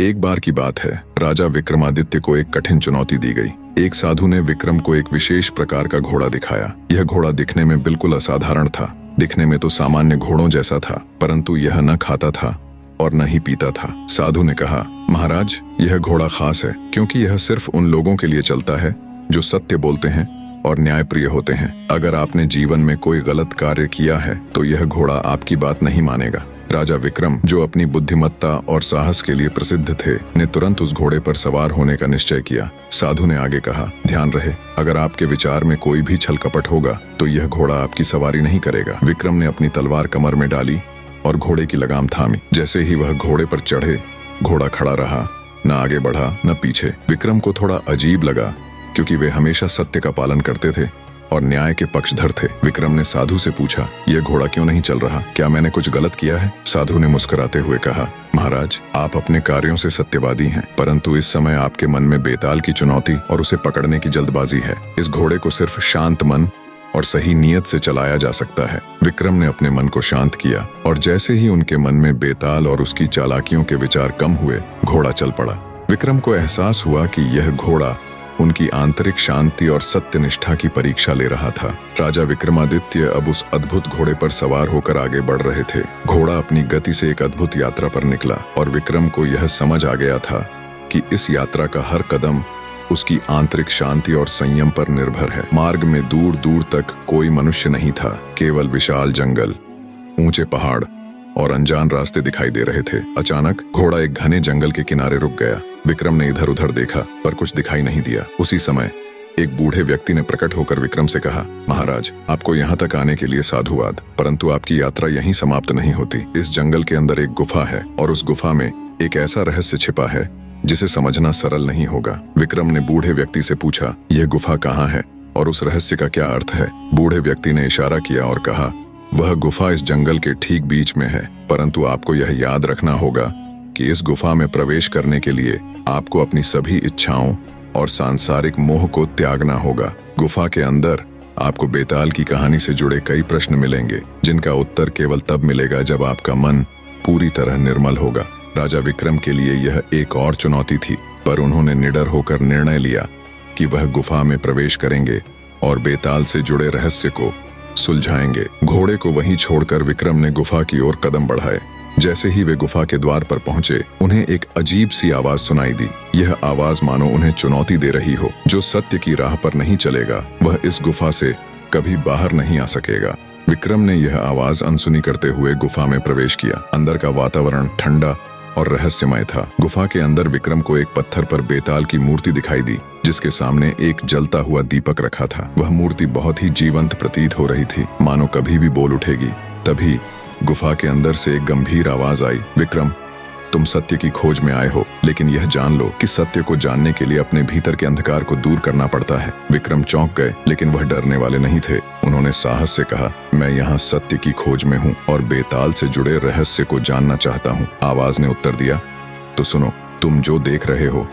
एक बार की बात है, राजा विक्रमादित्य को एक कठिन चुनौती दी गई। एक साधु ने विक्रम को एक विशेष प्रकार का घोड़ा दिखाया। यह घोड़ा दिखने में बिल्कुल असाधारण था। दिखने में तो सामान्य घोड़ों जैसा था, परंतु यह न खाता था और न ही पीता था। साधु ने कहा, महाराज, यह घोड़ा खास है क्योंकि यह सिर्फ उन लोगों के लिए चलता है जो सत्य बोलते हैं और न्यायप्रिय होते हैं। अगर आपने जीवन में कोई गलत कार्य किया है तो यह घोड़ा आपकी बात नहीं मानेगा। राजा विक्रम, जो अपनी बुद्धिमत्ता और साहस के लिए प्रसिद्ध थे, ने तुरंत उस घोड़े पर सवार होने का निश्चय किया। साधु ने आगे कहा, ध्यान रहे, अगर आपके विचार में कोई भी छल कपट होगा तो यह घोड़ा आपकी सवारी नहीं करेगा। विक्रम ने अपनी तलवार कमर में डाली और घोड़े की लगाम थामी। जैसे ही वह घोड़े पर चढ़े, घोड़ा खड़ा रहा, न आगे बढ़ा न पीछे। विक्रम को थोड़ा अजीब लगा क्योंकि वे हमेशा सत्य का पालन करते थे और न्याय के पक्षधर थे। विक्रम ने साधु से पूछा, यह घोड़ा क्यों नहीं चल रहा? क्या मैंने कुछ गलत किया है? साधु ने मुस्कुराते हुए कहा, महाराज, आप अपने कार्यों से सत्यवादी हैं, परंतु इस समय आपके मन में बेताल की चुनौती और उसे पकड़ने की जल्दबाजी है। इस घोड़े को सिर्फ शांत मन और सही नियत से चलाया जा सकता है। विक्रम ने अपने मन को शांत किया और जैसे ही उनके मन में बेताल और उसकी चालाकियों के विचार कम हुए, घोड़ा चल पड़ा। विक्रम को एहसास हुआ कि यह घोड़ा उनकी आंतरिक शांति और सत्यनिष्ठा की परीक्षा ले रहा था। राजा विक्रमादित्य अब उस अद्भुत घोड़े पर सवार होकर आगे बढ़ रहे थे। घोड़ा अपनी गति से एक अद्भुत यात्रा पर निकला और विक्रम को यह समझ आ गया था कि इस यात्रा का हर कदम उसकी आंतरिक शांति और संयम पर निर्भर है। मार्ग में दूर दूर तक कोई मनुष्य नहीं था, केवल विशाल जंगल, ऊंचे पहाड़ और अनजान रास्ते दिखाई दे रहे थे। अचानक घोड़ा एक घने जंगल के किनारे रुक गया। विक्रम ने इधर उधर देखा पर कुछ दिखाई नहीं दिया। उसी समय एक बूढ़े व्यक्ति ने प्रकट होकर विक्रम से कहा, महाराज, आपको यहाँ तक आने के लिए साधुवाद, परंतु आपकी यात्रा यहीं समाप्त नहीं होती। इस जंगल के अंदर एक गुफा है और उस गुफा में एक ऐसा रहस्य छिपा है जिसे समझना सरल नहीं होगा। विक्रम ने बूढ़े व्यक्ति से पूछा, यह गुफा कहाँ है और उस रहस्य का क्या अर्थ है? बूढ़े व्यक्ति ने इशारा किया और कहा, वह गुफा इस जंगल के ठीक बीच में है, परंतु आपको यह याद रखना होगा कि इस गुफा में प्रवेश करने के लिए आपको अपनी सभी इच्छाओं और सांसारिक मोह को त्यागना होगा। गुफा के अंदर आपको बेताल की कहानी से जुड़े कई प्रश्न मिलेंगे, जिनका उत्तर केवल तब मिलेगा जब आपका मन पूरी तरह निर्मल होगा। राजा विक्रम के लिए यह एक और चुनौती थी, पर उन्होंने निडर होकर निर्णय लिया कि वह गुफा में प्रवेश करेंगे और बेताल से जुड़े रहस्य को सुलझाएंगे। घोड़े को वहीं छोड़कर विक्रम ने गुफा की ओर कदम बढ़ाए। जैसे ही वे गुफा के द्वार पर पहुंचे, उन्हें एक अजीब सी आवाज सुनाई दी। यह आवाज मानो उन्हें चुनौती दे रही हो। जो सत्य की राह पर नहीं चलेगा, वह इस गुफा से कभी बाहर नहीं आ सकेगा। विक्रम ने यह आवाज अनसुनी करते हुए गुफा में प्रवेश किया। अंदर का वातावरण ठंडा और रहस्यमय था। गुफा के अंदर विक्रम को एक पत्थर पर बेताल की मूर्ति दिखाई दी, जिसके सामने एक जलता हुआ दीपक रखा था। वह मूर्ति बहुत ही जीवंत प्रतीत हो रही थी, मानो कभी भी बोल उठेगी। तभी गुफा के अंदर से एक गंभीर आवाज आई, विक्रम, तुम सत्य की खोज में आए हो, लेकिन यह जान लो कि सत्य को जानने के लिए अपने भीतर के अंधकार को दूर करना पड़ता है। विक्रम चौंक गए, लेकिन वह डरने वाले नहीं थे। उन्होंने साहस से कहा, मैं यहाँ सत्य की खोज में हूँ और बेताल से जुड़े रहस्य को जानना चाहता हूँ। आवाज ने उत्तर दिया, तो सुनो, तुम जो देख रहे हो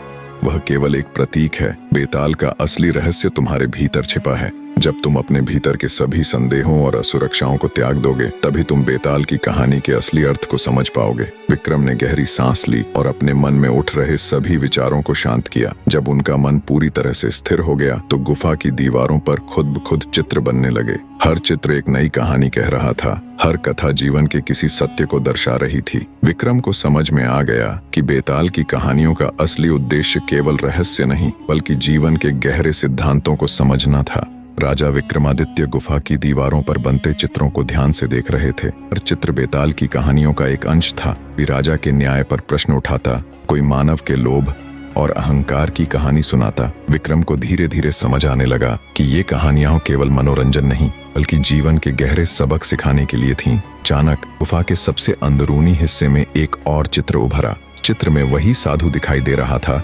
वह केवल एक प्रतीक है। बेताल का असली रहस्य तुम्हारे भीतर छिपा है। जब तुम अपने भीतर के सभी संदेहों और असुरक्षाओं को त्याग दोगे, तभी तुम बेताल की कहानी के असली अर्थ को समझ पाओगे। विक्रम ने गहरी सांस ली और अपने मन में उठ रहे सभी विचारों को शांत किया। जब उनका मन पूरी तरह से स्थिर हो गया, तो गुफा की दीवारों पर खुद ब खुद चित्र बनने लगे। हर चित्र एक नई कहानी कह रहा था। हर कथा जीवन के किसी सत्य को दर्शा रही थी। विक्रम को समझ में आ गया कि बेताल की कहानियों का असली उद्देश्य केवल रहस्य नहीं, बल्कि जीवन के गहरे सिद्धांतों को समझना था। राजा विक्रमादित्य गुफा की दीवारों पर बनते चित्रों को ध्यान से देख रहे थे। हर चित्र बेताल की कहानियों का एक अंश था। भी राजा के न्याय पर प्रश्न उठाता, कोई मानव के लोभ और अहंकार की कहानी सुनाता। विक्रम को धीरे धीरे समझ आने लगा कि ये कहानियां केवल मनोरंजन नहीं, बल्कि जीवन के गहरे सबक सिखाने के लिए थीं। अचानक गुफा के सबसे अंदरूनी हिस्से में एक और चित्र उभरा। चित्र में वही साधु दिखाई दे रहा था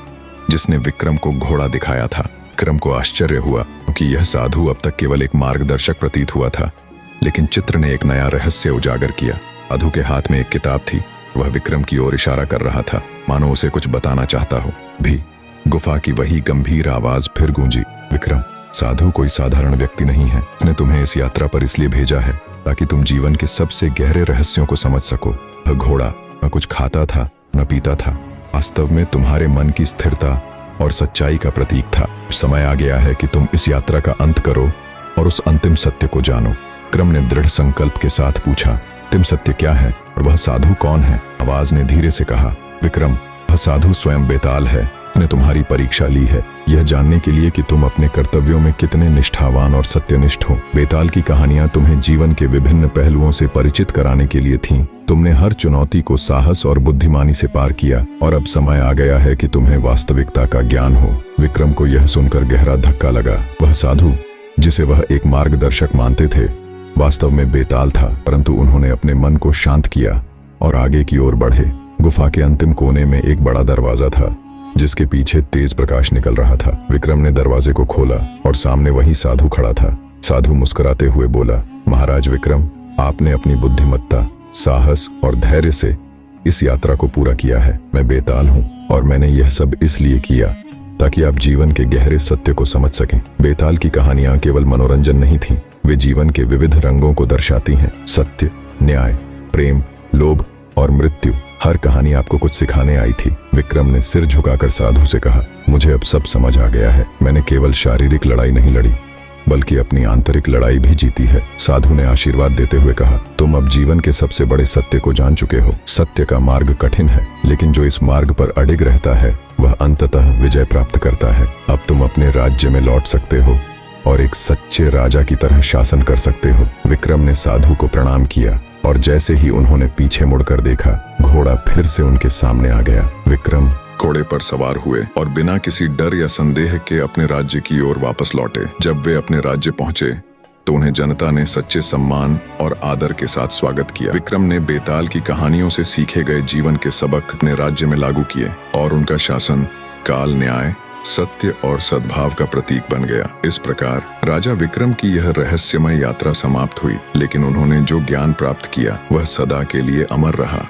जिसने विक्रम को घोड़ा दिखाया था। विक्रम को आश्चर्य हुआ क्योंकि यह साधु अब तक केवल एक मार्गदर्शक प्रतीत हुआ था, लेकिन चित्र ने एक नया रहस्य उजागर किया। साधु के हाथ में एक किताब थी। वह विक्रम की ओर इशारा कर रहा था, मानो उसे कुछ बताना चाहता हो। भी गुफा की वही गंभीर आवाज फिर गूंजी, विक्रम, साधु कोई साधारण व्यक्ति नहीं है। उसने तुम्हें इस यात्रा पर इसलिए भेजा है ताकि तुम जीवन के सबसे गहरे रहस्यों को समझ सको। वह घोड़ा न कुछ खाता था न पीता था, वास्तव में तुम्हारे मन की स्थिरता और सच्चाई का प्रतीक था। समय आ गया है कि तुम इस यात्रा का अंत करो और उस अंतिम सत्य को जानो। विक्रम ने दृढ़ संकल्प के साथ पूछा, अंतिम सत्य क्या है और वह साधु कौन है? आवाज ने धीरे से कहा, विक्रम, वह साधु स्वयं बेताल है। उसने तुम्हारी परीक्षा ली है, यह जानने के लिए कि तुम अपने कर्तव्यों में कितने निष्ठावान और सत्यनिष्ठ हो। बेताल की कहानियां तुम्हें जीवन के विभिन्न पहलुओं से परिचित कराने के लिए थीं। तुमने हर चुनौती को साहस और बुद्धिमानी से पार किया और अब समय आ गया है कि तुम्हें वास्तविकता का ज्ञान हो। विक्रम को यह सुनकर गहरा धक्का लगा। वह साधु, जिसे वह एक मार्गदर्शक मानते थे, वास्तव में बेताल था। परंतु उन्होंने अपने मन को शांत किया और आगे की ओर बढ़े। गुफा के अंतिम कोने में एक बड़ा दरवाजा था, जिसके पीछे तेज प्रकाश निकल रहा था। विक्रम ने दरवाजे को खोला और सामने वही साधु खड़ा था। साधु मुस्कुराते हुए बोला, महाराज विक्रम, आपने अपनी बुद्धिमत्ता, साहस और धैर्य से इस यात्रा को पूरा किया है। मैं बेताल हूँ और मैंने यह सब इसलिए किया ताकि आप जीवन के गहरे सत्य को समझ सकें। बेताल की कहानियां केवल मनोरंजन नहीं थीं, वे जीवन के विविध रंगों को दर्शाती हैं। सत्य, न्याय, प्रेम, लोभ और मृत्यु, हर कहानी आपको कुछ सिखाने आई थी। विक्रम ने सिर झुकाकर साधु से कहा, मुझे अब सब समझ आ गया है। मैंने केवल शारीरिक लड़ाई नहीं लड़ी, बल्कि अपनी आंतरिक लड़ाई भी जीती है। साधु ने आशीर्वाद देते हुए कहा, तुम अब जीवन के सबसे बड़े सत्य को जान चुके हो। सत्य का मार्ग कठिन है, लेकिन जो इस मार्ग पर अडिग रहता है वह अंततः विजय प्राप्त करता है। अब तुम अपने राज्य में लौट सकते हो और एक सच्चे राजा की तरह शासन कर सकते हो। विक्रम ने साधु को प्रणाम किया और जैसे ही उन्होंने पीछे मुड़कर देखा, घोड़ा फिर से उनके सामने आ गया। विक्रम घोड़े पर सवार हुए और बिना किसी डर या संदेह के अपने राज्य की ओर वापस लौटे। जब वे अपने राज्य पहुंचे तो उन्हें जनता ने सच्चे सम्मान और आदर के साथ स्वागत किया। विक्रम ने बेताल की कहानियों से सीखे गए जीवन के सबक अपने राज्य में लागू किए और उनका शासन काल, न्याय, सत्य और सद्भाव का प्रतीक बन गया। इस प्रकार राजा विक्रम की यह रहस्यमय यात्रा समाप्त हुई, लेकिन उन्होंने जो ज्ञान प्राप्त किया वह सदा के लिए अमर रहा।